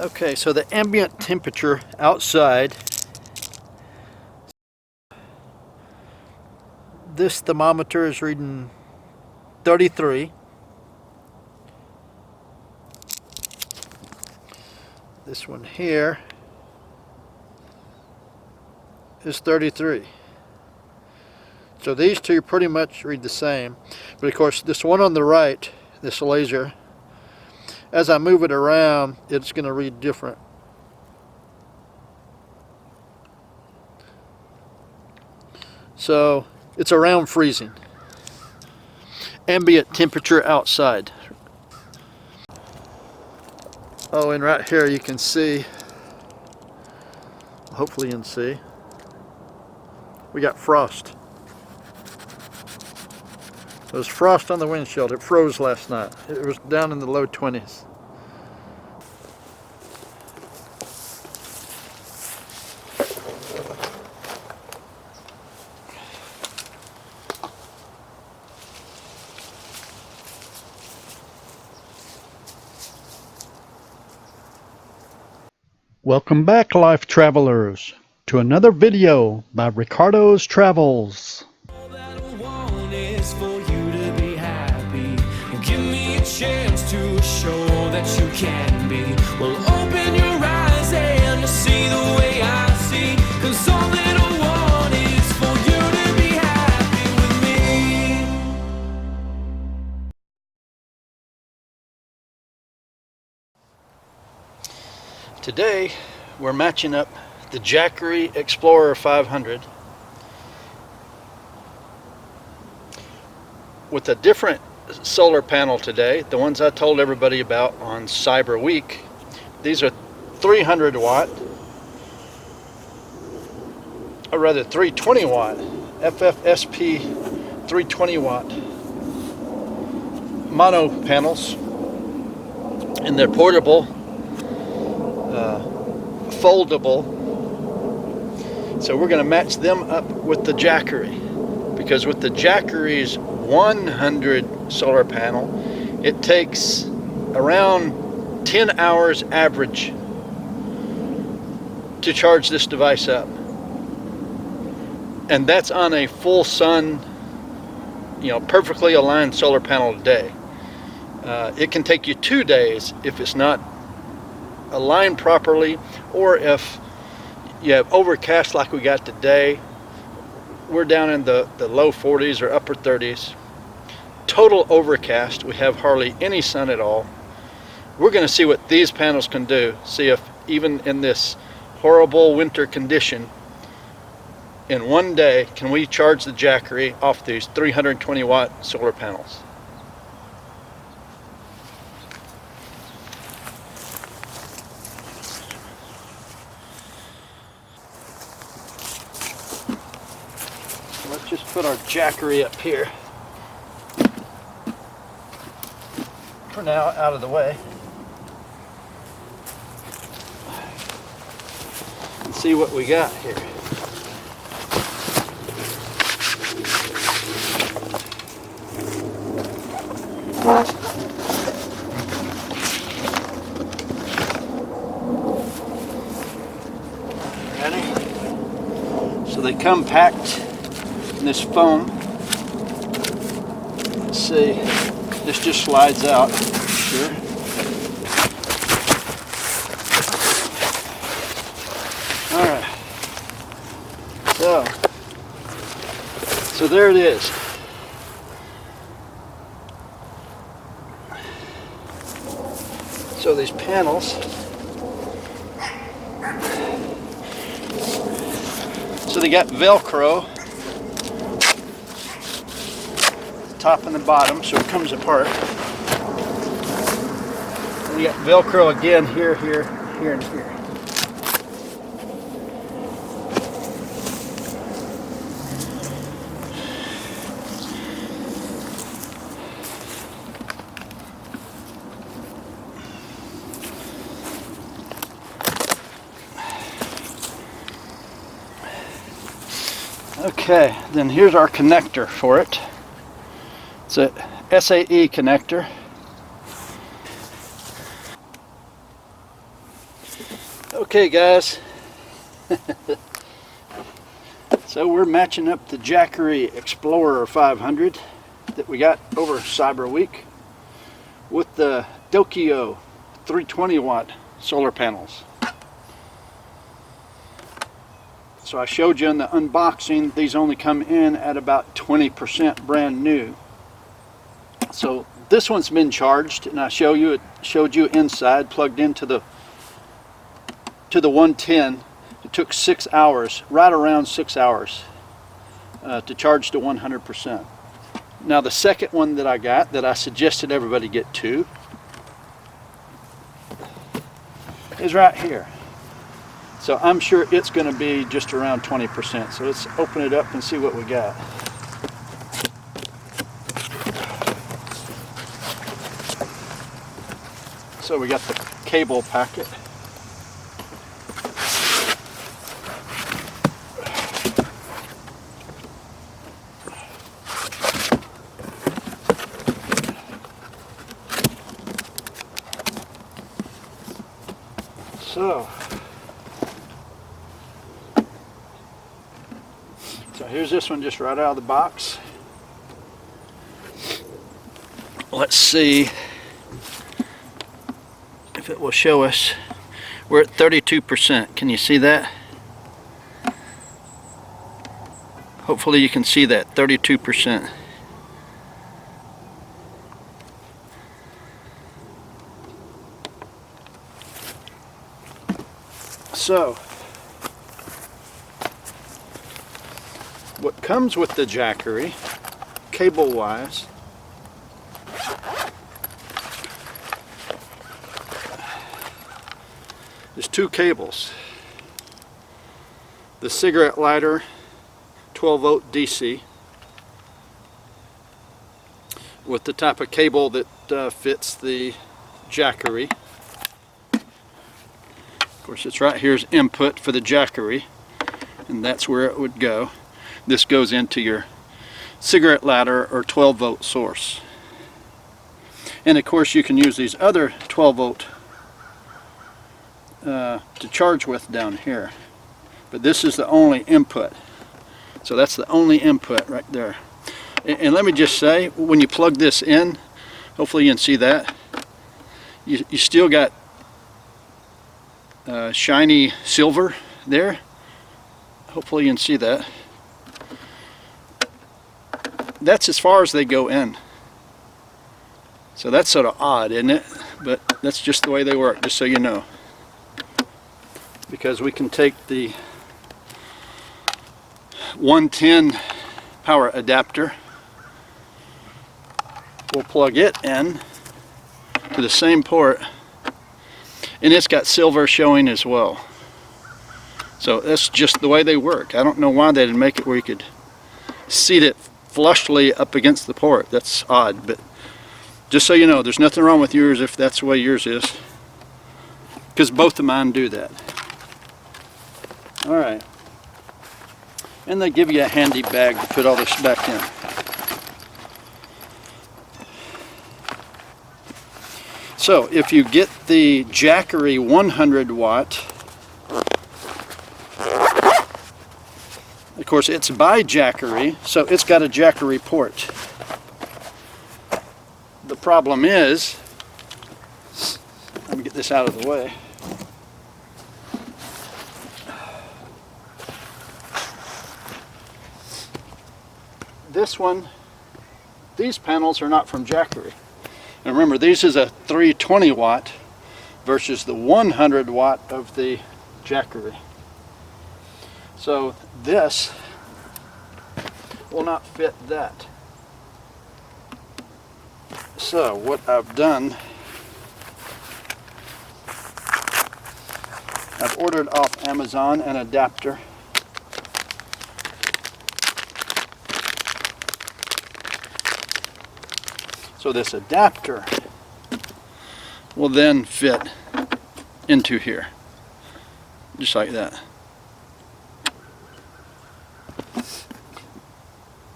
Okay, so the ambient temperature outside, this thermometer is reading 33. This one here is 33. So these two pretty much read the same. But of course this one on the right, this laser, as I move it around, it's going to read different. So it's around freezing. Ambient temperature outside. Oh, and right here you can see, hopefully you can see, we got frost. There's frost on the windshield. It froze last night. It was down in the low 20s. Welcome back, life travelers, to another video by Ricardos Travels. Chance to show that you can be. Well, open your eyes and see the way I see, 'cause all that I want is for you to be happy with me. Today we're matching up the Jackery Explorer 500 with a different solar panel today, the ones I told everybody about on Cyber Week. These are 300 watt, or rather 320 watt, FFSP 320 watt mono panels, and they're portable, foldable. So we're going to match them up with the Jackery, because with the Jackery's 100 solar panel, it takes around 10 hours average to charge this device up, and that's on a full sun, perfectly aligned solar panel today. It can take you 2 days if it's not aligned properly, or if you have overcast like we got today. We're down in the low 40s or upper 30s. Total overcast. We have hardly any sun at all. We're going to see what these panels can do. See if even in this horrible winter condition, in one day, can we charge the Jackery off these 320 watt solar panels. Let's just put our Jackery up here for now, out of the way, and see what we got here. Ready? So they come packed in this foam. Let's see, this just slides out. Sure. All right. So there it is. So these panels, so they got Velcro, top and the bottom, so it comes apart. And you got Velcro again here, here, here, and here. Okay, then here's our connector for it. It's a SAE connector. Okay guys, so we're matching up the Jackery Explorer 500 that we got over Cyber Week with the Dokio 320w solar panels. So I showed you in the unboxing, these only come in at about 20% brand new. So this one's been charged, and I showed you inside, plugged into the 110. It took 6 hours, right around 6 hours, to charge to 100%. Now the second one that I got, that I suggested everybody get two, is right here. So I'm sure it's going to be just around 20%. So let's open it up and see what we got. So we got the cable packet. So here's this one just right out of the box. Let's see if it will show us. We're at 32%. Can you see that? Hopefully you can see that, 32%. So, what comes with the Jackery, cable-wise, is two cables. The cigarette lighter, 12-volt DC, with the type of cable that fits the Jackery. Of course, it's right here's input for the Jackery, and that's where it would go. This goes into your cigarette lighter or 12-volt source. And of course, you can use these other 12-volt to charge with down here. But this is the only input. So that's the only input right there. And let me just say, when you plug this in, hopefully you can see that, you still got shiny silver there. Hopefully you can see that. That's as far as they go in. So that's sort of odd, isn't it? But that's just the way they work, just so you know. Because we can take the 110 power adapter, we'll plug it in to the same port, and it's got silver showing as well. So that's just the way they work. I don't know why they didn't make it where you could seat it flushly up against the port. That's odd, but just so you know, there's nothing wrong with yours if that's the way yours is, because both of mine do that. Alright, and they give you a handy bag to put all this back in. So if you get the Jackery 100 watt, of course it's by Jackery, so it's got a Jackery port. The problem is, let me get this out of the way. This one, these panels are not from Jackery. And remember, this is a 320 watt versus the 100 watt of the Jackery. So this will not fit that. So what I've done, I've ordered off Amazon an adapter. So this adapter will then fit into here, just like that.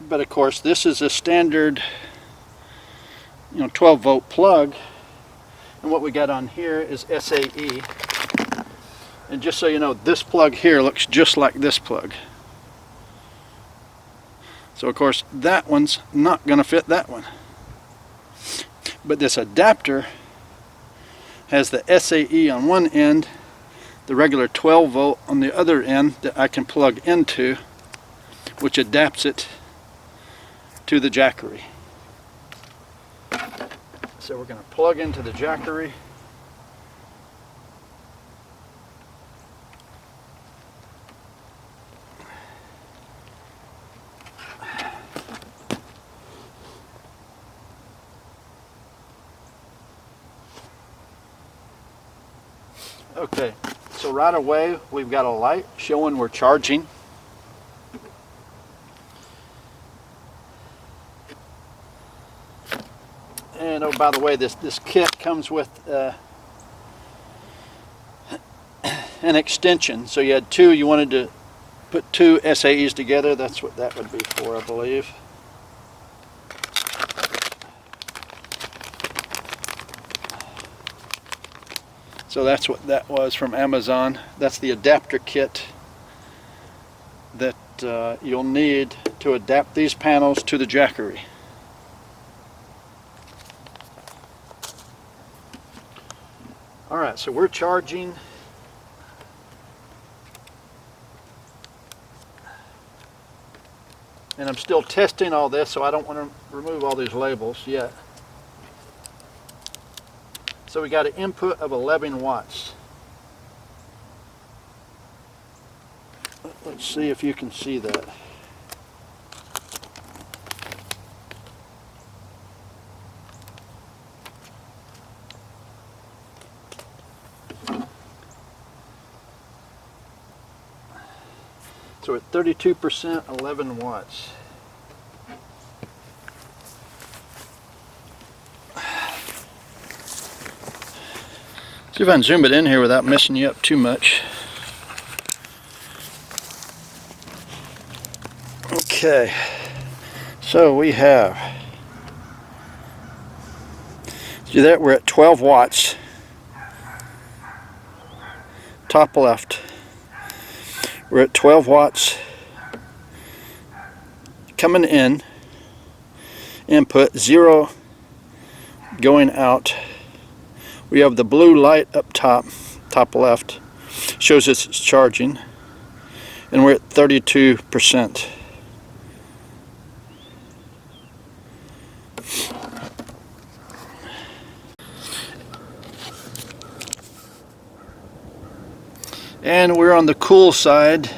But of course, this is a standard, 12-volt plug, and what we got on here is SAE, And just so you know, this plug here looks just like this plug. So of course that one's not going to fit that one. But this adapter has the SAE on one end, the regular 12 volt on the other end that I can plug into, which adapts it to the Jackery. So we're going to plug into the Jackery. Okay, so right away we've got a light showing we're charging. And oh, by the way, this kit comes with an extension. So you had two, you wanted to put two SAEs together. That's what that would be for, I believe. So that's what that was from Amazon. That's the adapter kit that you'll need to adapt these panels to the Jackery. Alright, so we're charging. And I'm still testing all this, so I don't want to remove all these labels yet. So we got an input of 11 watts. Let's see if you can see that. So at 32%, 11 watts. See if I can zoom it in here without messing you up too much. Okay, so we have, see that we're at 12 watts, top left. We're at 12 watts coming in, input, 0 going out. We have the blue light up top, top left, shows us it's charging, and we're at 32%. And we're on the cool side.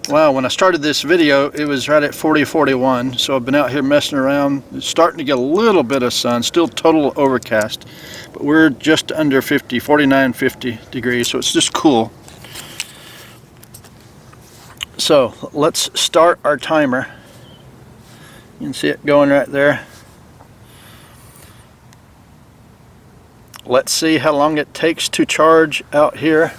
Wow, when I started this video, it was right at 40-41, so I've been out here messing around. It's starting to get a little bit of sun, still total overcast, but we're just under 50, 49, 50 degrees, so it's just cool. So let's start our timer. You can see it going right there. Let's see how long it takes to charge out here.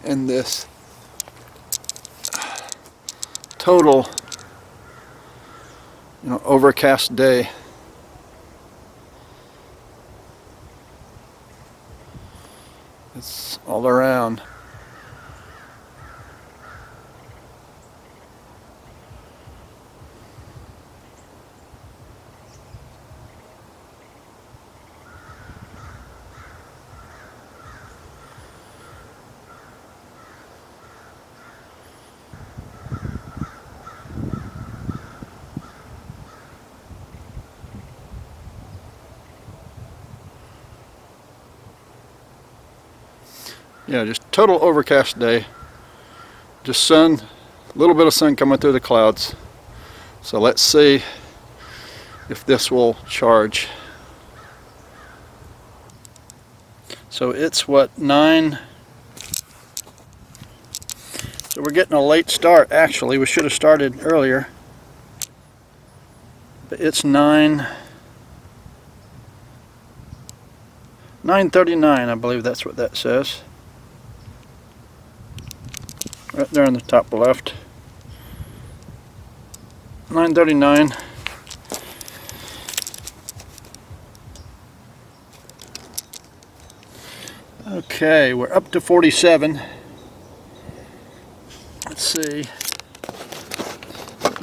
In this total, overcast day. It's all around. Yeah, just total overcast day. Just sun, a little bit of sun coming through the clouds. So let's see if this will charge. So it's what, 9? So we're getting a late start actually. We should have started earlier. But it's 9:39, I believe that's what that says. Right there on the top left. 9:39. Okay, we're up to 47. Let's see.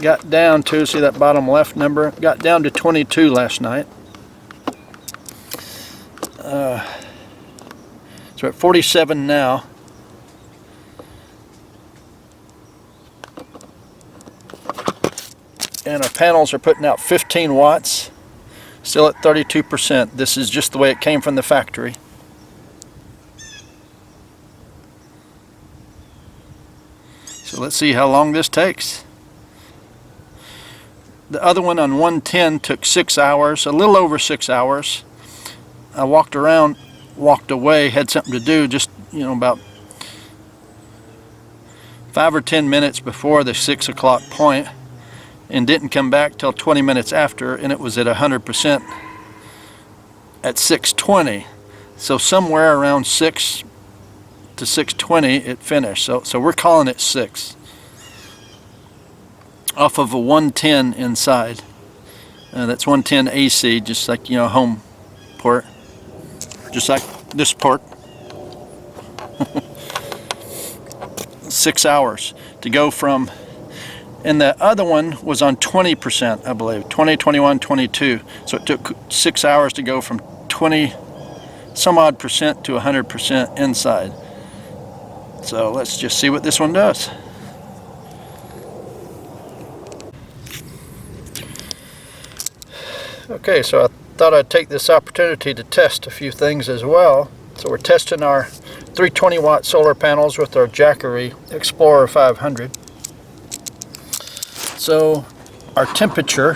Got down to, see that bottom left number? Got down to 22 last night. So we're at 47 now. And our panels are putting out 15 watts. Still at 32%. This is just the way it came from the factory. So let's see how long this takes. The other one on 110 took 6 hours, a little over 6 hours. I walked around, walked away, had something to do, just, about 5 or 10 minutes before the 6 o'clock point, and didn't come back till 20 minutes after, and it was at 100% at 6:20. So somewhere around 6 to 6:20 it finished. So we're calling it 6. Off of a 110 inside. That's 110 AC, just like, home port. Just like this port. 6 hours to go from, and the other one was on 20%, I believe, 20, 21, 22. So it took 6 hours to go from 20 some odd percent to 100% inside. So let's just see what this one does. Okay, so I thought I'd take this opportunity to test a few things as well. So we're testing our 320 watt solar panels with our Jackery Explorer 500. So our temperature,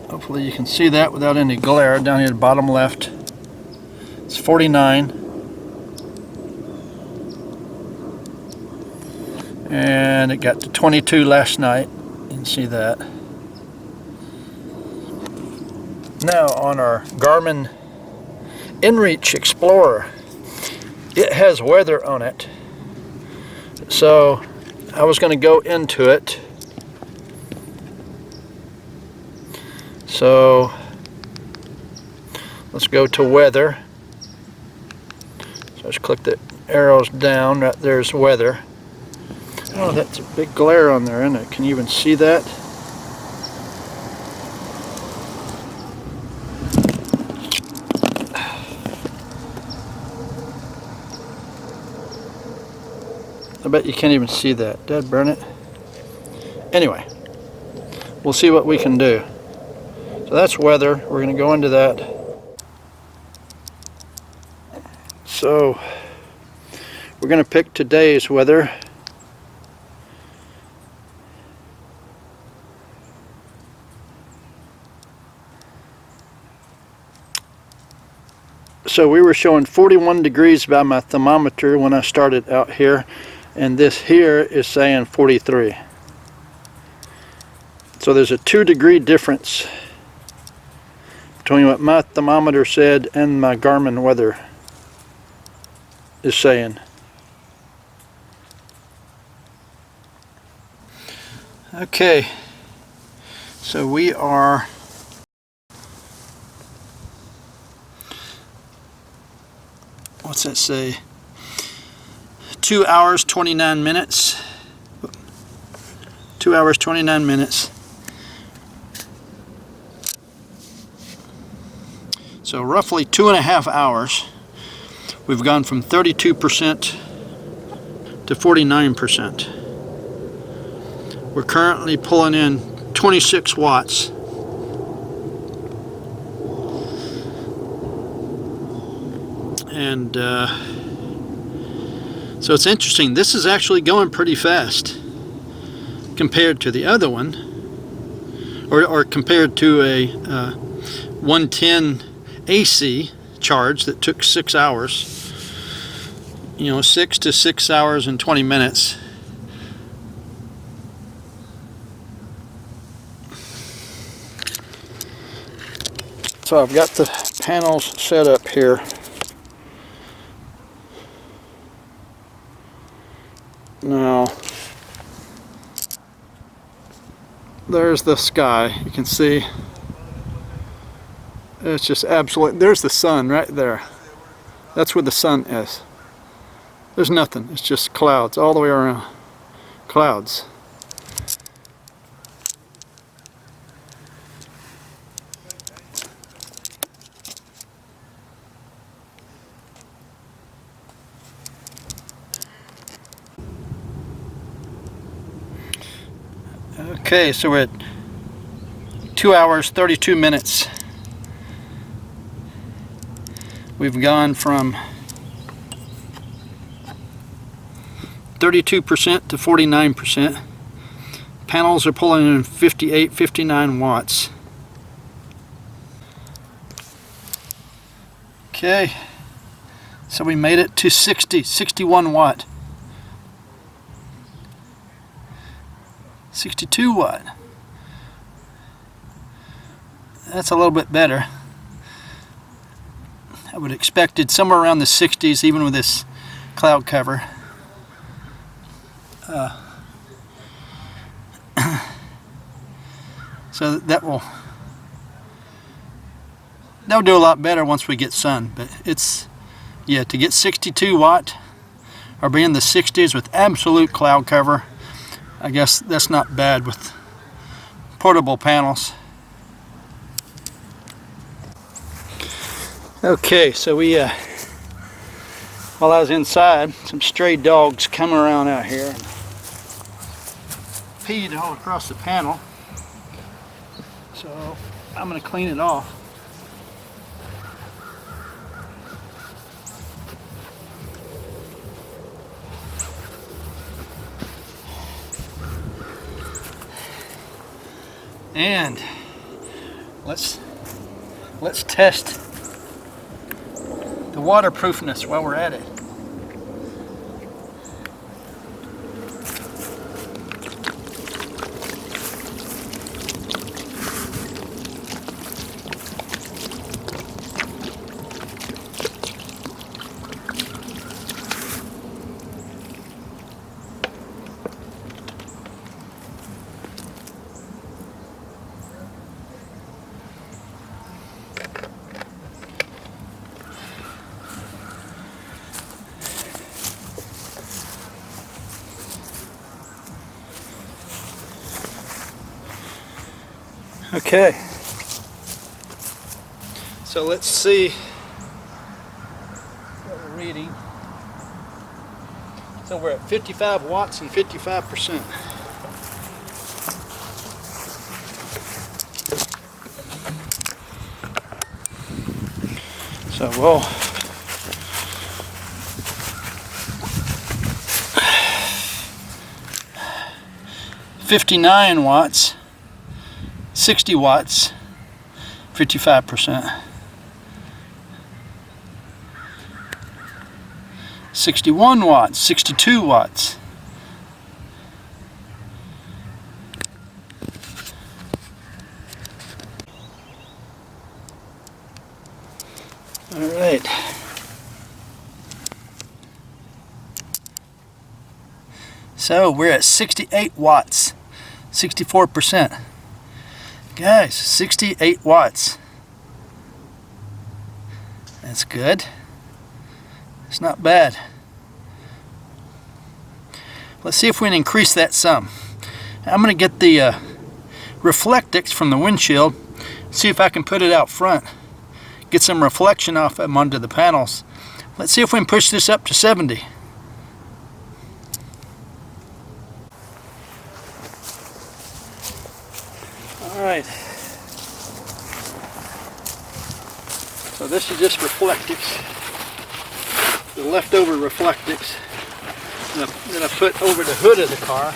hopefully you can see that without any glare, down here at the bottom left, it's 49. And it got to 22 last night. You can see that. Now on our Garmin InReach Explorer, it has weather on it. So I was going to go into it. So let's go to weather. So let's click the arrows down. Right there's weather. Oh, that's a big glare on there, isn't it? Can you even see that? I bet you can't even see that. Dad burn it. Anyway, we'll see what we can do. So that's weather. We're going to go into that. So we're going to pick today's weather. So we were showing 41 degrees by my thermometer when I started out here, and this here is saying 43. So there's a 2-degree difference between what my thermometer said and my Garmin weather is saying. Okay, so we are what's that say? 2 hours 29 minutes. 2 hours 29 minutes. So roughly 2.5 hours. We've gone from 32% to 49%. We're currently pulling in 26 watts. And so it's interesting, this is actually going pretty fast compared to the other one, or compared to a 110 AC charge that took 6 hours, 6 to 6 hours and 20 minutes. So I've got the panels set up here. Now, there's the sky. You can see it's just absolute. There's the sun right there. That's where the sun is. There's nothing. It's just clouds all the way around. Clouds. Okay, so we're at 2 hours 32 minutes. We've gone from 32% to 49%. Panels are pulling in 58, 59 watts. Okay, so we made it to 61 watt. 62 watt. That's a little bit better. I would have expected somewhere around the 60s, even with this cloud cover. So that'll do a lot better once we get sun. But it's, yeah, to get 62 watt or be in the 60s with absolute cloud cover, I guess that's not bad with portable panels. Okay, so we, while I was inside, some stray dogs come around out here and peed all across the panel. So I'm going to clean it off. And let's test the waterproofness while we're at it. Okay, so let's see what we're reading. So we're at 55 watts and 55%. So we'll 59 watts. 60 watts, 55%. 61 watts, 62 watts. All right. So we're at 68 watts, 64%. Guys, 68 watts. That's good. It's not bad. Let's see if we can increase that some. I'm going to get the Reflectix from the windshield, see if I can put it out front, get some reflection off them onto the panels. Let's see if we can push this up to 70. Alright, so this is just Reflectix, the leftover Reflectix that I put over the hood of the car.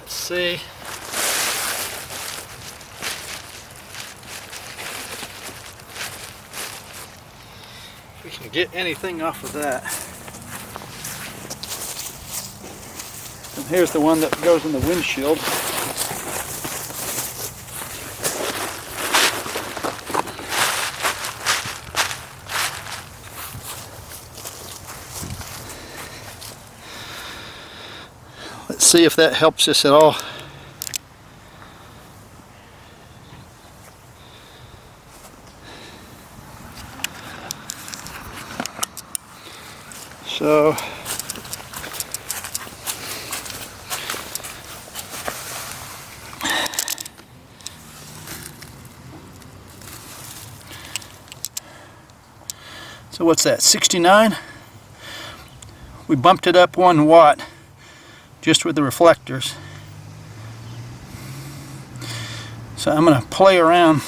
Let's see. We can get anything off of that. And here's the one that goes in the windshield. Let's Let's see if that helps us at all. So what's that, 69? We bumped it up 1 watt just with the reflectors. So I'm going to play around.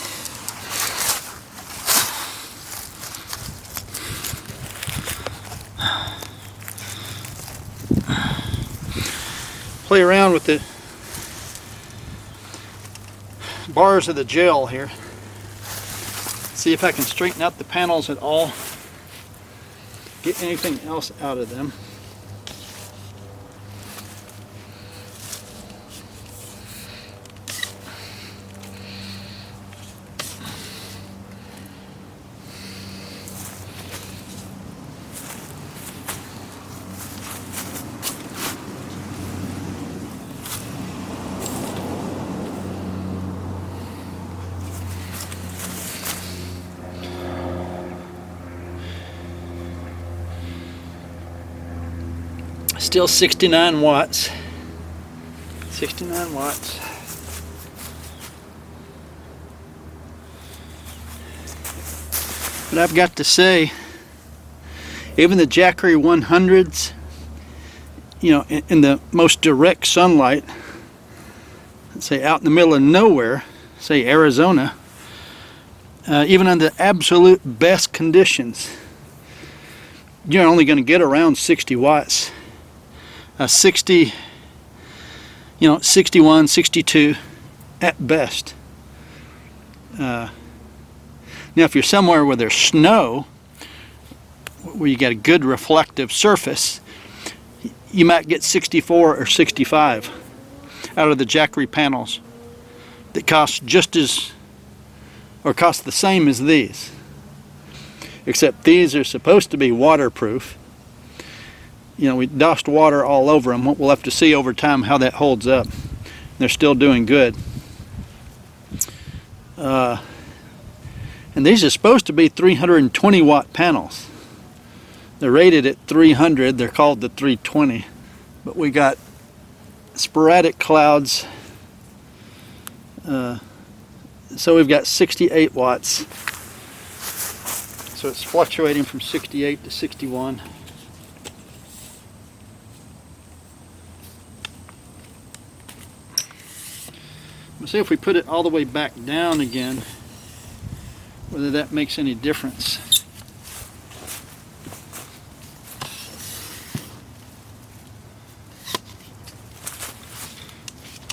Play around with the bars of the gel here. See if I can straighten out the panels at all. Get anything else out of them. Still 69 watts. 69 watts. But I've got to say, even the Jackery 100s, you know, in the most direct sunlight, let's say out in the middle of nowhere, say Arizona, even under absolute best conditions, you're only going to get around 60 watts. 60, you know, 61, 62 at best. Now if you're somewhere where there's snow, where you got a good reflective surface, you might get 64 or 65 out of the Jackery panels that cost just as, or cost the same as these, except these are supposed to be waterproof. You know, we doused water all over them. We'll have to see over time how that holds up. They're still doing good. And these are supposed to be 320 watt panels. They're rated at 300. They're called the 320. But we got sporadic clouds. So we've got 68 watts. So it's fluctuating from 68 to 61. We'll see if we put it all the way back down again, whether that makes any difference.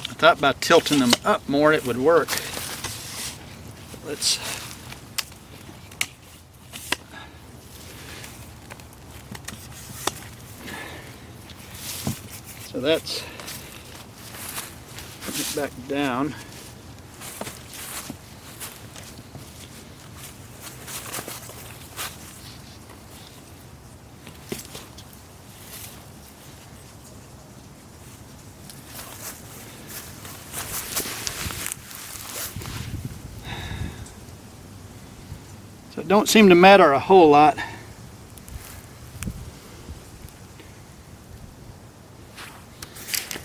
I thought by tilting them up more it would work. Let's so that's put it back down. So it don't seem to matter a whole lot.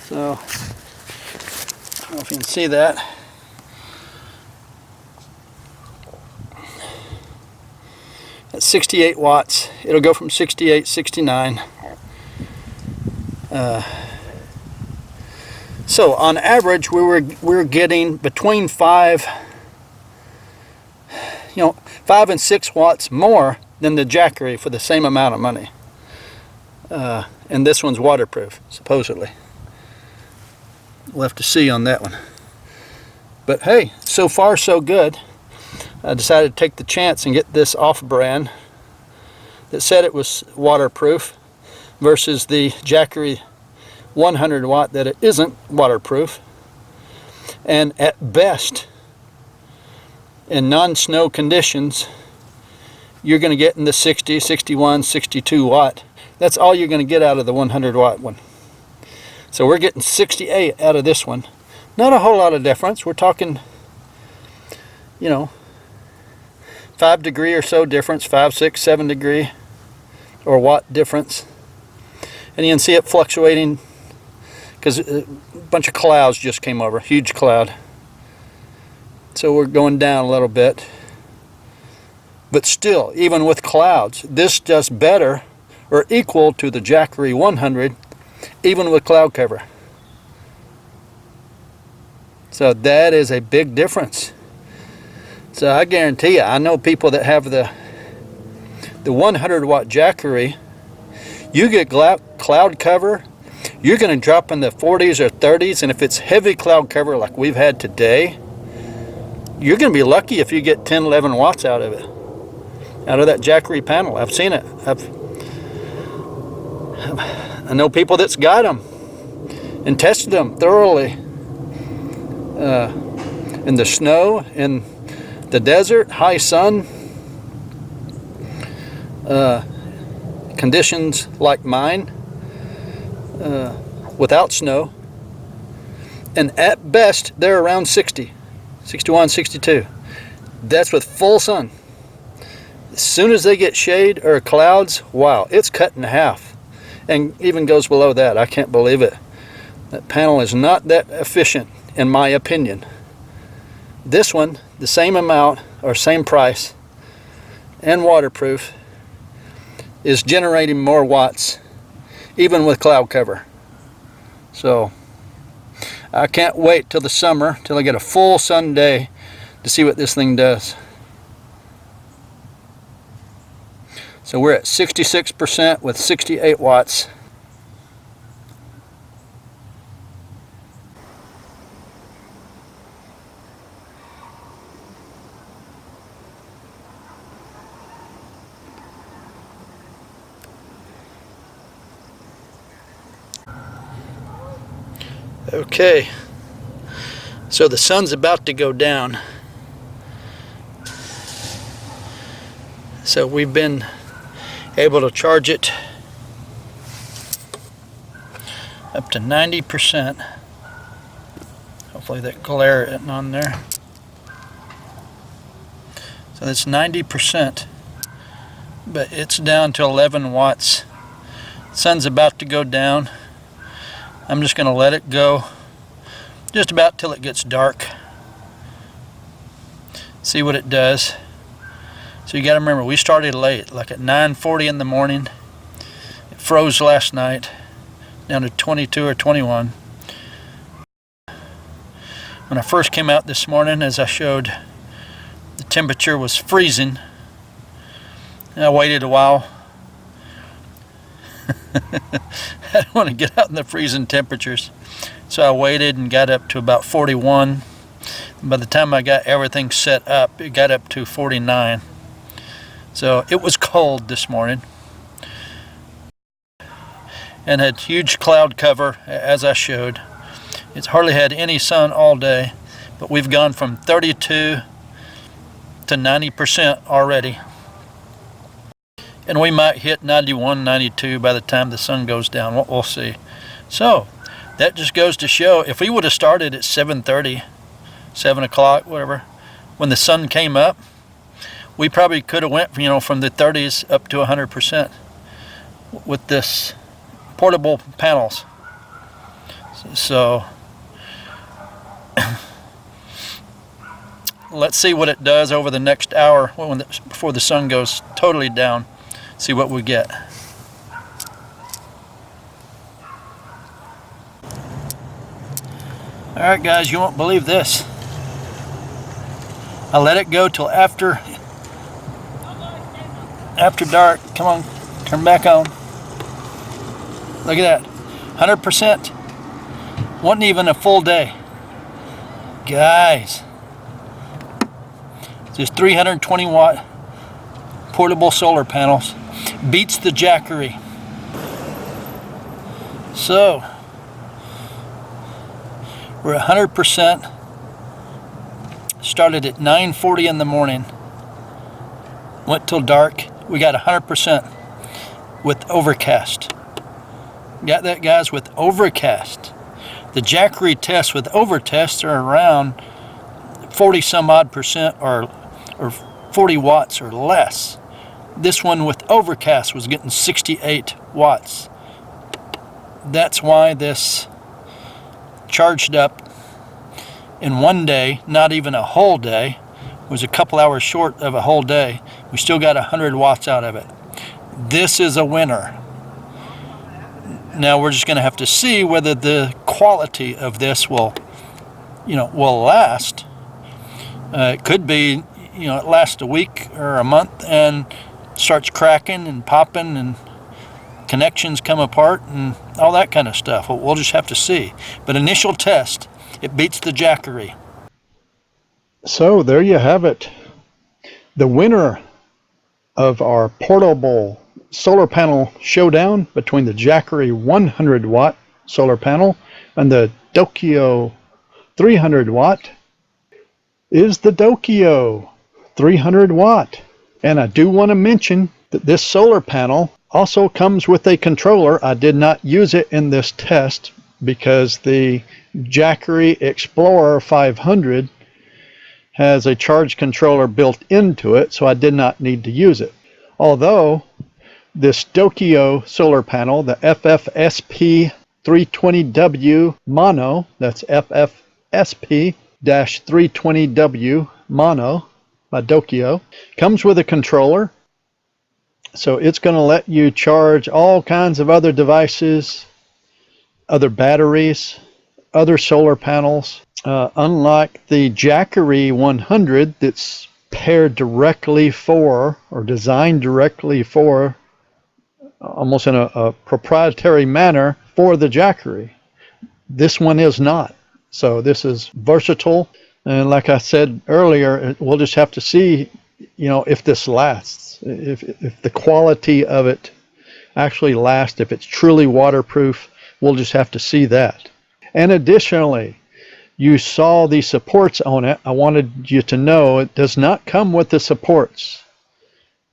So I don't know if you can see that. That's 68 watts. It'll go from 68, 69. So on average, we're getting between 5 and 6 watts more than the Jackery for the same amount of money. And this one's waterproof, supposedly. We'll have to see on that one. But hey, so far so good. I decided to take the chance and get this off-brand that said it was waterproof versus the Jackery 100 watt that it isn't waterproof. And at best, in non-snow conditions, you're going to get in the 60, 61, 62 watt. That's all you're going to get out of the 100 watt one. So we're getting 68 out of this one. Not a whole lot of difference. We're talking, you know, 5 degree or so difference, 5, 6, 7 degree or watt difference. And you can see it fluctuating because a bunch of clouds just came over, huge cloud. So we're going down a little bit. But still, even with clouds, this does better or equal to the Jackery 100, even with cloud cover. So that is a big difference. So I guarantee you, I know people that have the 100 watt Jackery. You get cloud cover, you're going to drop in the 40s or 30s, and if it's heavy cloud cover like we've had today, you're going to be lucky if you get 10, 11 watts out of it, out of that Jackery panel. I've seen it. I know people that's got them and tested them thoroughly in the snow, in the desert, high sun, conditions like mine, without snow, and at best they're around 60, 61, 62. That's with full sun. As soon as they get shade or clouds, wow, it's cut in half, and even goes below that. I can't believe it. That panel is not that efficient, in my opinion. This one, the same amount or same price and waterproof, is generating more watts even with cloud cover. So I can't wait till the summer, till I get a full sun day, to see what this thing does. So we're at 66% with 68 watts. Okay, so the sun's about to go down. So we've been able to charge it up to 90%. Hopefully that glare isn't on there. So that's 90%, but it's down to 11 watts. Sun's about to go down. I'm just going to let it go just about till it gets dark. See what it does. So you got to remember, we started late, like at 9:40 in the morning. It froze last night down to 22 or 21. When I first came out this morning, as I showed, the temperature was freezing. And I waited a while. I don't want to get out in the freezing temperatures, so I waited and got up to about 41. By the time I got everything set up, it got up to 49. So it was cold this morning and had huge cloud cover, as I showed. It's hardly had any sun all day, but we've gone from 32 to 90% already. And we might hit 91, 92 by the time the sun goes down. We'll see. So that just goes to show, if we would have started at 7:30, 7 o'clock, whatever, when the sun came up, we probably could have went, from the 30s up to 100% with this portable panels. So let's see what it does over the next hour before the sun goes totally down. See what we get. Alright guys, you won't believe this. I let it go till after dark. Come on, turn back on. Look at that, 100%. Wasn't even a full day. Guys, just 320 watt portable solar panels. Beats the Jackery. So we're 100%. Started at 9:40 in the morning. Went till dark. We got 100% with overcast. Got that, guys, with overcast. The Jackery tests with overtest are around 40 some odd percent or 40 watts or less. This one with overcast was getting 68 watts. That's why this charged up in one day, not even a whole day, was a couple hours short of a whole day. We still got 100 watts out of it. This is a winner. Now we're just going to have to see whether the quality of this will last. It could be, it lasts a week or a month and starts cracking and popping and connections come apart and all that kind of stuff. We'll just have to see. But initial test, it beats the Jackery. So there you have it. The winner of our portable solar panel showdown between the Jackery 100 watt solar panel and the Dokio 300 watt is the Dokio 300 watt. And I do want to mention that this solar panel also comes with a controller. I did not use it in this test because the Jackery Explorer 500 has a charge controller built into it, so I did not need to use it. Although this Dokio solar panel, the FFSP 320w mono, that's FFSP-320w mono by Dokio, comes with a controller. So it's going to let you charge all kinds of other devices, other batteries, other solar panels. Unlike the Jackery 100 that's paired directly for, or designed directly for, almost in a proprietary manner for the Jackery. This one is not. So this is versatile. And like I said earlier, we'll just have to see, if this lasts, if the quality of it actually lasts, if it's truly waterproof. We'll just have to see that. And additionally, you saw the supports on it. I wanted you to know it does not come with the supports.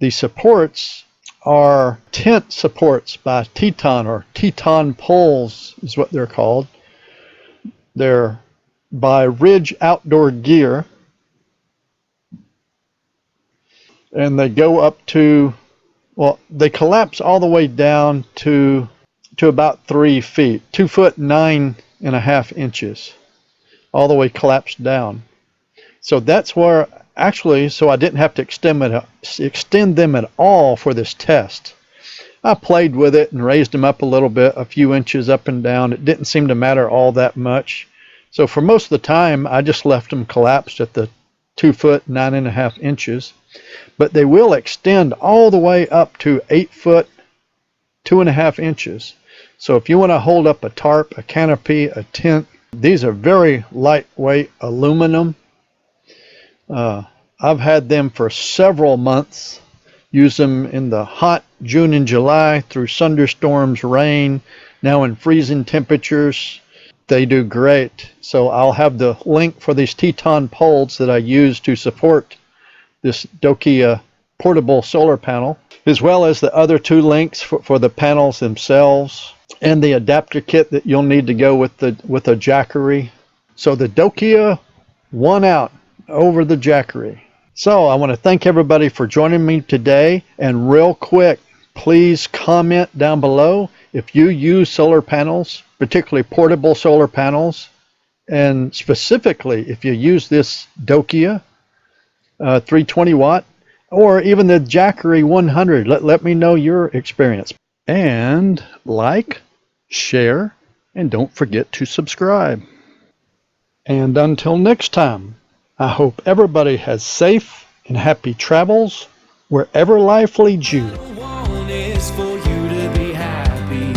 The supports are tent supports by Teton, or Teton poles is what they're called. They're by Ridge Outdoor Gear. And they go up to, they collapse all the way down to about 3 feet, 2 foot 9.5 inches, all the way collapsed down. So that's where, actually, so I didn't have to extend them at all for this test. I played with it and raised them up a little bit, a few inches up and down. It didn't seem to matter all that much. So for most of the time, I just left them collapsed at the 2 foot 9.5 inches. But they will extend all the way up to 8 foot 2.5 inches. So if you want to hold up a tarp, a canopy, a tent, these are very lightweight aluminum. I've had them for several months. Use them in the hot June and July through thunderstorms, rain, now in freezing temperatures. They do great. So I'll have the link for these Teton poles that I use to support this Dokio portable solar panel, as well as the other 2 links for the panels themselves and the adapter kit that you'll need to go with a Jackery. So the Dokio won out over the Jackery. So I want to thank everybody for joining me today. And real quick, please comment down below if you use solar panels, particularly portable solar panels, and specifically if you use this Dokio 320 watt or even the Jackery 100. Let me know your experience. And like, share, and don't forget to subscribe. And until next time, I hope everybody has safe and happy travels wherever life leads you. One is for you to be happy.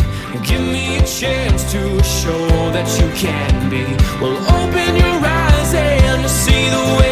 Give me a chance to show that you can be. Well, open your eyes and see the way